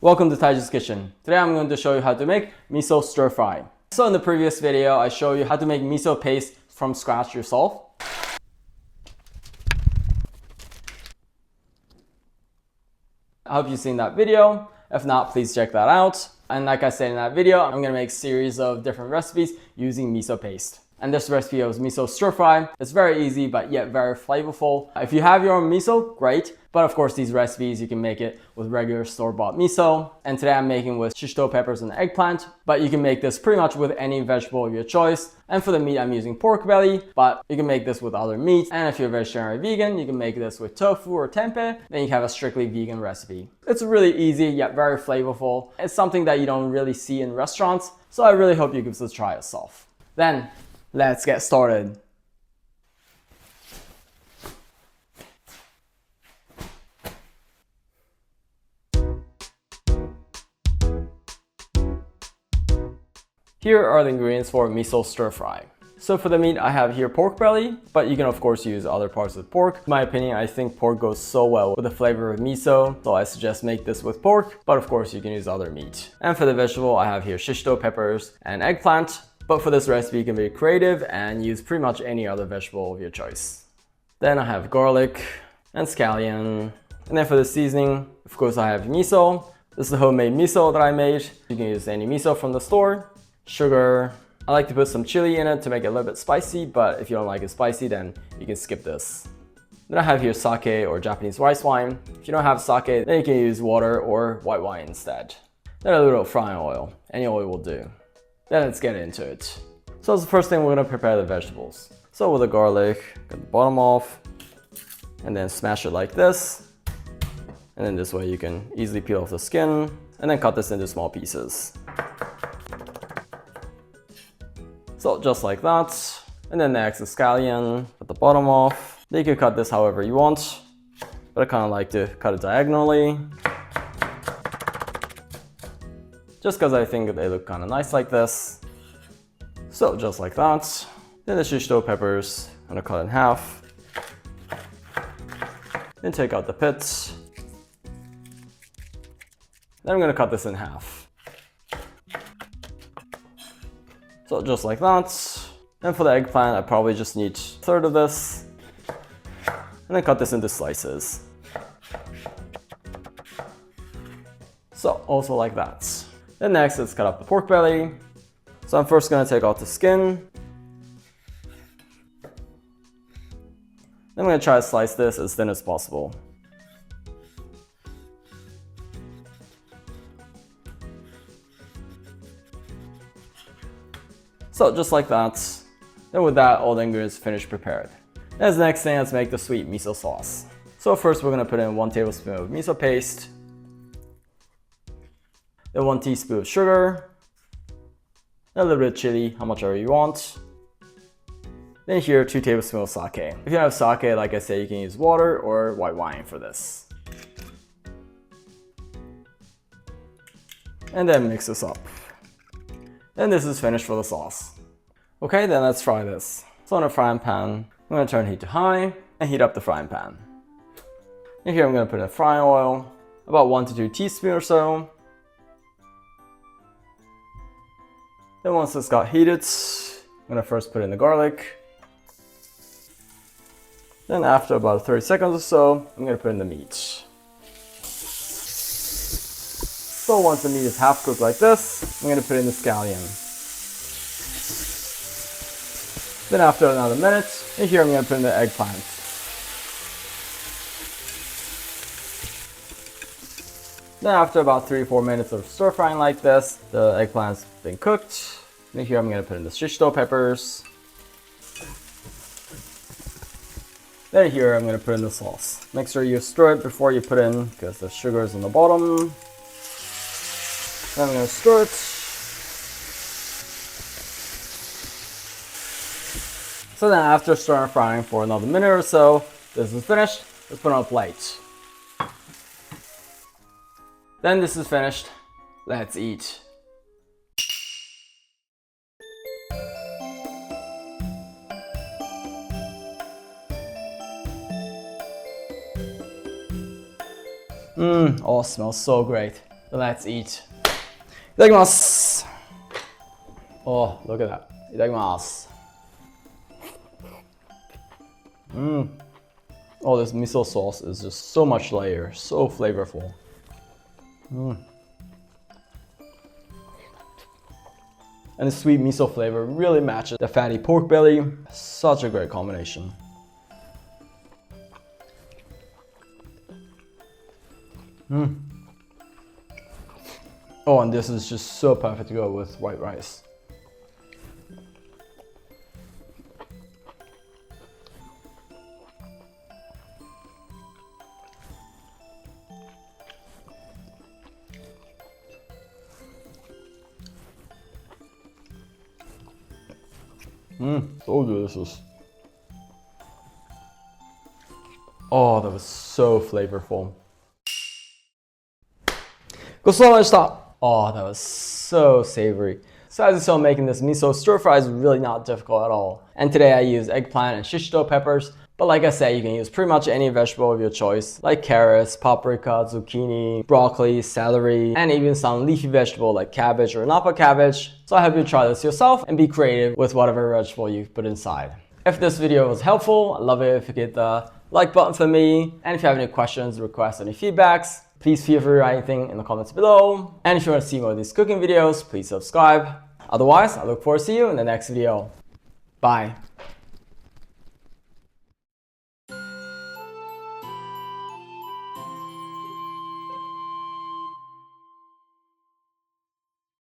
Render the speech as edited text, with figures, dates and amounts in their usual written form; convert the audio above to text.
Welcome to Taiji's Kitchen. Today I'm going to show you how to make miso stir-fry. So in the previous video, I showed you how to make miso paste from scratch yourself. I hope you've seen that video. If not, please check that out. And like I said in that video, I'm gonna make a series of different recipes using miso paste. And this recipe is miso stir-fry. It's very easy, but yet very flavorful. If you have your own miso, great. But of course, these recipes, you can make it with regular store-bought miso. And today I'm making with shishito peppers and eggplant. But you can make this pretty much with any vegetable of your choice. And for the meat, I'm using pork belly, but you can make this with other meats. And if you're vegetarian or vegan, you can make this with tofu or tempeh. Then you have a strictly vegan recipe. It's really easy, yet very flavorful. It's something that you don't really see in restaurants. So I really hope you give this a try yourself. Then, let's get started. Here are the ingredients for miso stir-fry. So for the meat, I have here pork belly, but you can of course use other parts of pork. In my opinion, I think pork goes so well with the flavor of miso, so I suggest make this with pork, but of course you can use other meat. And for the vegetable, I have here shishito peppers and eggplant. But for this recipe, you can be creative and use pretty much any other vegetable of your choice. Then I have garlic and scallion. And then for the seasoning, of course, I have miso. This is the homemade miso that I made. You can use any miso from the store. Sugar. I like to put some chili in it to make it a little bit spicy, but if you don't like it spicy, then you can skip this. Then I have here sake or Japanese rice wine. If you don't have sake, then you can use water or white wine instead. Then a little frying oil. Any oil will do. Then let's get into it. So as the first thing, we're gonna prepare the vegetables. So with the garlic, cut the bottom off, and then smash it like this. And then this way you can easily peel off the skin, and then cut this into small pieces. So just like that. And then next is scallion, cut the bottom off. Then you can cut this however you want, but I kind of like to cut it diagonally. Just because I think they look kind of nice like this. So just like that. Then the shishito peppers, I'm gonna cut in half. Then take out the pits. Then I'm gonna cut this in half. So just like that. And for the eggplant, I probably just need a third of this. And then cut this into slices. So also like that. Then next, let's cut up the pork belly. So I'm first gonna take off the skin. Then I'm gonna try to slice this as thin as possible. So just like that. Then with that, all the ingredients finished prepared. As the next thing, let's make the sweet miso sauce. So first we're gonna put in 1 tablespoon of miso paste. Then 1 teaspoon of sugar. Then a little bit of chili, how much ever you want. Then here 2 tablespoons of sake. If you have sake, like I said, you can use water or white wine for this. And then mix this up. And this is finished for the sauce. Okay, then let's fry this. So on a frying pan, I'm gonna turn heat to high and heat up the frying pan. And here I'm gonna put in frying oil, about 1 to 2 teaspoons or so. Then once it's got heated, I'm gonna first put in the garlic. Then after about 30 seconds or so, I'm gonna put in the meat. So once the meat is half cooked like this, I'm gonna put in the scallion. Then after another minute, and here I'm gonna put in the eggplant. Then after about 3-4 minutes of stir frying like this, the eggplant's been cooked. And here I'm gonna put in the shishito peppers. Then here I'm gonna put in the sauce. Make sure you stir it before you put in, because the sugar is on the bottom. Then I'm gonna stir it. So then after stir and frying for another minute or so, this is finished. Let's put it on a plate. Then this is finished. Let's eat. Oh, it smells so great. Let's eat. Itadakimasu. Oh, look at that. Itadakimasu. Oh, this miso sauce is just so much layer, so flavorful. And the sweet miso flavor really matches the fatty pork belly. Such a great combination. Oh, and this is just so perfect to go with white rice. So delicious. Oh, that was so flavorful. Gosousama. Oh, that was so savory. So as you saw, making this miso stir fry is really not difficult at all. And today I use eggplant and shishito peppers. But like I said, you can use pretty much any vegetable of your choice, like carrots, paprika, zucchini, broccoli, celery, and even some leafy vegetable like cabbage or Nappa cabbage. So I hope you try this yourself and be creative with whatever vegetable you put inside. If this video was helpful, I'd love it if you hit the like button for me. And if you have any questions, requests, any feedbacks, please feel free to write anything in the comments below. And if you want to see more of these cooking videos, please subscribe. Otherwise, I look forward to seeing you in the next video. Bye.